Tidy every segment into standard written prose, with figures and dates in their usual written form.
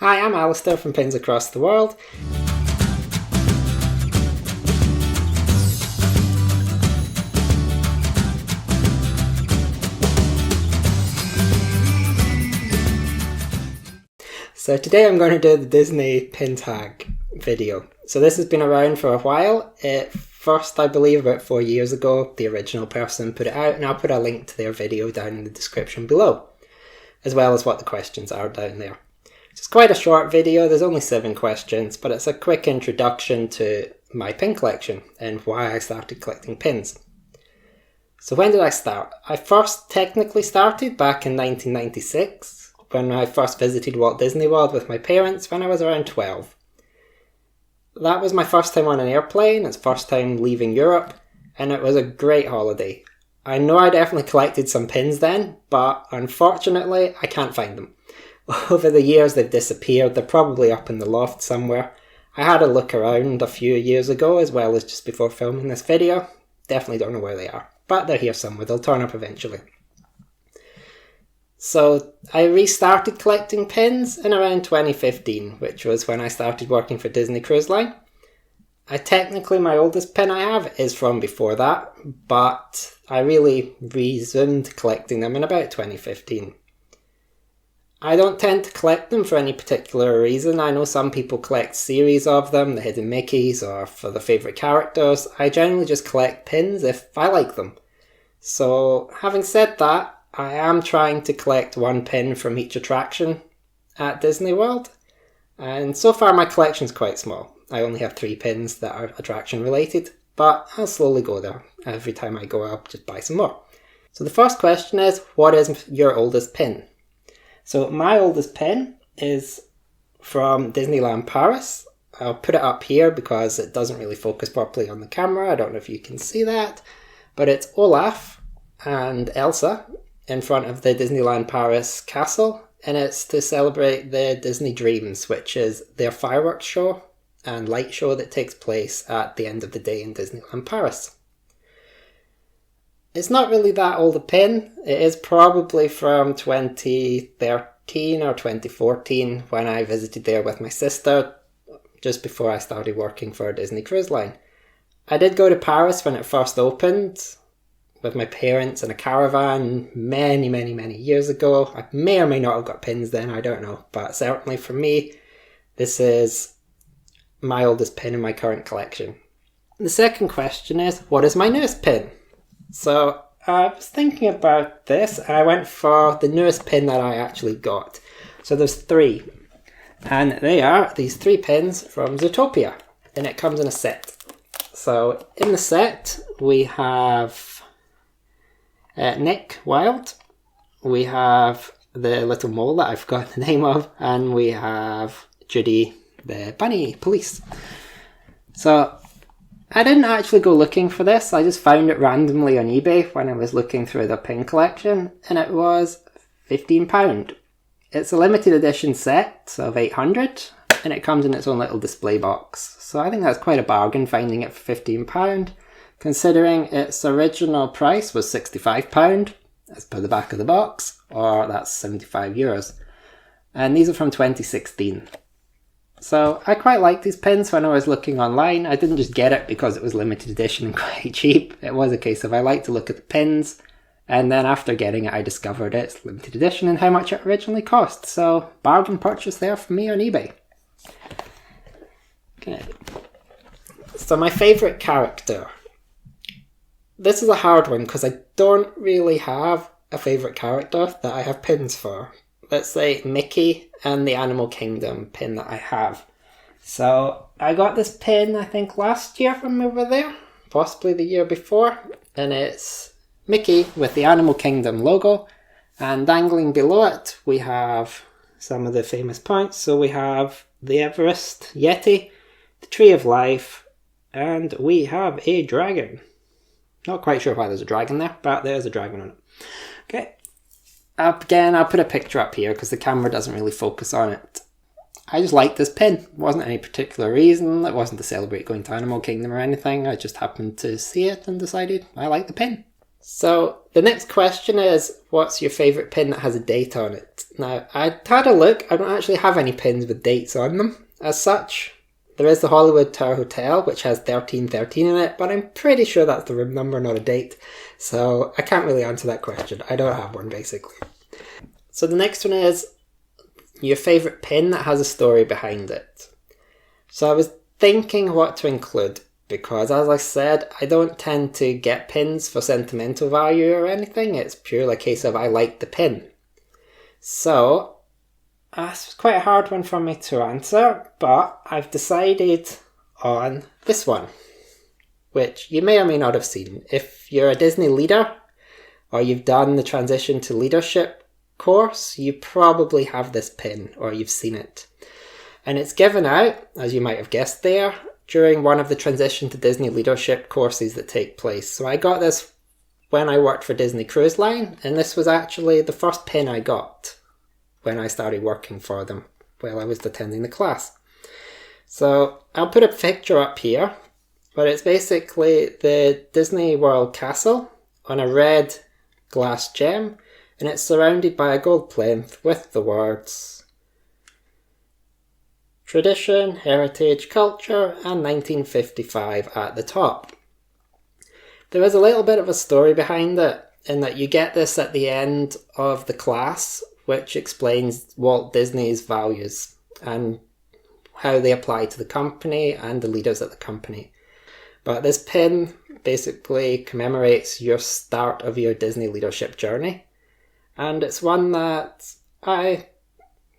Hi, I'm Alistair from Pins Across the World. So today I'm going to do the Disney pin tag video. So this has been around for a while. First, I believe about 4 years ago, the original person put it out, and I'll put a link to their video down in the description below, as well as what the questions are down there. It's quite a short video, there's only 7 questions, but it's a quick introduction to my pin collection and why I started collecting pins. So when did I start? I first technically started back in 1996, when I first visited Walt Disney World with my parents when I was around 12. That was my first time on an airplane, it's first time leaving Europe, and it was a great holiday. I know I definitely collected some pins then, but unfortunately I can't find them. Over the years they've disappeared, they're probably up in the loft somewhere. I had a look around a few years ago as well as just before filming this video. Definitely don't know where they are, but they're here somewhere, they'll turn up eventually. So I restarted collecting pins in around 2015, which was when I started working for Disney Cruise Line. Technically my oldest pin I have is from before that, but I really resumed collecting them in about 2015. I don't tend to collect them for any particular reason. I know some people collect series of them, the hidden Mickeys, or for their favourite characters. I generally just collect pins if I like them. So having said that, I am trying to collect 1 pin from each attraction at Disney World. And so far my collection's quite small. I only have 3 pins that are attraction related, but I'll slowly go there. Every time I go I'll just buy some more. So the first question is, what is your oldest pin? So my oldest pin is from Disneyland Paris. I'll put it up here because it doesn't really focus properly on the camera. I don't know if you can see that. But it's Olaf and Elsa in front of the Disneyland Paris castle. And it's to celebrate the Disney Dreams, which is their fireworks show and light show that takes place at the end of the day in Disneyland Paris. It's not really that old a pin. It is probably from 2013 or 2014 when I visited there with my sister, just before I started working for Disney Cruise Line. I did go to Paris when it first opened with my parents in a caravan many years ago. I may or may not have got pins then, I don't know. But certainly for me, this is my oldest pin in my current collection. The second question is, what is my newest pin? So I was thinking about this and I went for the newest pin that I actually got. So there's 3. And they are these 3 pins from Zootopia. And it comes in a set. So in the set we have Nick Wilde. We have the little mole that I've forgotten the name of. And we have Judy the bunny police. So I didn't actually go looking for this, I just found it randomly on eBay when I was looking through the pin collection, and it was £15. It's a limited edition set of 800, and it comes in its own little display box. So I think that's quite a bargain finding it for £15, considering its original price was £65, as per the back of the box, or that's €75. And these are from 2016. So I quite like these pins when I was looking online. I didn't just get it because it was limited edition and quite cheap. It was a case of I like to look at the pins, and then after getting it I discovered it's limited edition and how much it originally cost. So bargain purchase there for me on eBay. Okay. So my favourite character. This is a hard one because I don't really have a favourite character that I have pins for. Let's say Mickey and the Animal Kingdom pin that I have. So I got this pin I think last year from over there, possibly the year before, and it's Mickey with the Animal Kingdom logo, and dangling below it we have some of the famous points. So we have the Everest Yeti, the Tree of Life, and we have a dragon. Not quite sure why there's a dragon there, but there's a dragon on it. Okay. Again, I'll put a picture up here because the camera doesn't really focus on it. I just liked this pin. It wasn't any particular reason. It wasn't to celebrate going to Animal Kingdom or anything. I just happened to see it and decided I like the pin. So the next question is, what's your favourite pin that has a date on it? Now, I had a look. I don't actually have any pins with dates on them as such. There is the Hollywood Tower Hotel, which has 1313 in it, but I'm pretty sure that's the room number, not a date. So I can't really answer that question. I don't have one, basically. So the next one is your favourite pin that has a story behind it. So I was thinking what to include, because as I said, I don't tend to get pins for sentimental value or anything. It's purely a case of I like the pin. So that's quite a hard one for me to answer, but I've decided on this one, which you may or may not have seen. If you're a Disney leader or you've done the transition to leadership course, you probably have this pin or you've seen it. And it's given out, as you might have guessed there, during one of the transition to Disney leadership courses that take place. So I got this when I worked for Disney Cruise Line, and this was actually the first pin I got when I started working for them while I was attending the class. So I'll put a picture up here, but it's basically the Disney World Castle on a red glass gem, and it's surrounded by a gold plinth with the words Tradition, Heritage, Culture, and 1955 at the top. There is a little bit of a story behind it, in that you get this at the end of the class, which explains Walt Disney's values and how they apply to the company and the leaders at the company. But this pin basically commemorates your start of your Disney leadership journey, and it's one that I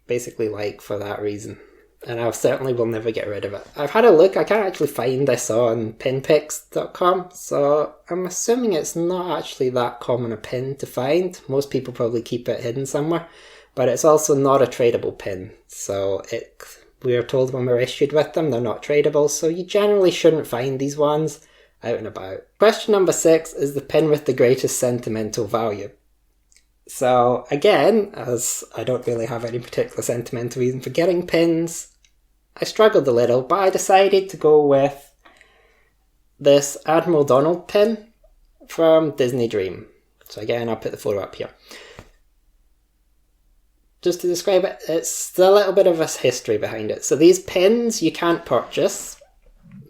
basically like for that reason. And I certainly will never get rid of it. I've had a look, I can't actually find this on PinPics.com, so I'm assuming it's not actually that common a pin to find. Most people probably keep it hidden somewhere, but it's also not a tradable pin. So we are told when we're issued with them, they're not tradable, so you generally shouldn't find these ones out and about. Question number 6 is the pin with the greatest sentimental value. So again, as I don't really have any particular sentimental reason for getting pins, I struggled a little, but I decided to go with this Admiral Donald pin from Disney Dream. So again, I'll put the photo up here. Just to describe it, it's a little bit of a history behind it. So these pins you can't purchase.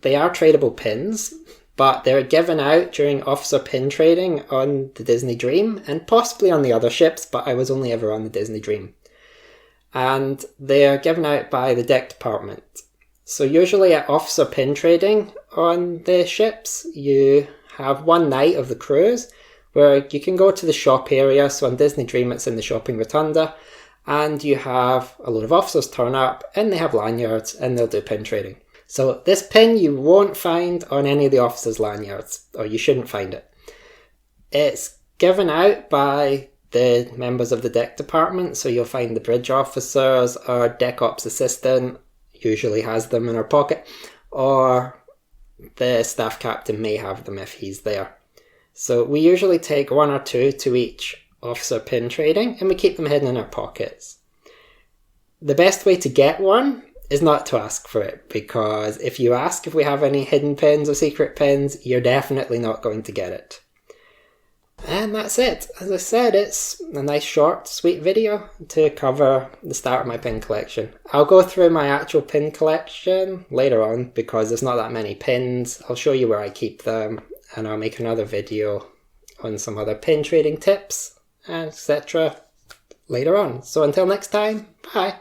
They are tradable pins, but they're given out during officer pin trading on the Disney Dream and possibly on the other ships, but I was only ever on the Disney Dream. And they're given out by the deck department. So usually at officer pin trading on the ships, you have one night of the cruise where you can go to the shop area. So on Disney Dream, it's in the shopping rotunda, and you have a load of officers turn up and they have lanyards and they'll do pin trading. So this pin you won't find on any of the officers' lanyards, or you shouldn't find it. It's given out by the members of the deck department, so you'll find the bridge officers or deck ops assistant usually has them in her pocket, or the staff captain may have them if he's there. So we usually take 1 or 2 to each officer pin trading, and we keep them hidden in our pockets. The best way to get one is not to ask for it, because if you ask if we have any hidden pins or secret pins, you're definitely not going to get it. And that's it. As I said, it's a nice short, sweet video to cover the start of my pin collection. I'll go through my actual pin collection later on because there's not that many pins. I'll show you where I keep them, and I'll make another video on some other pin trading tips, etc. later on. So until next time, bye!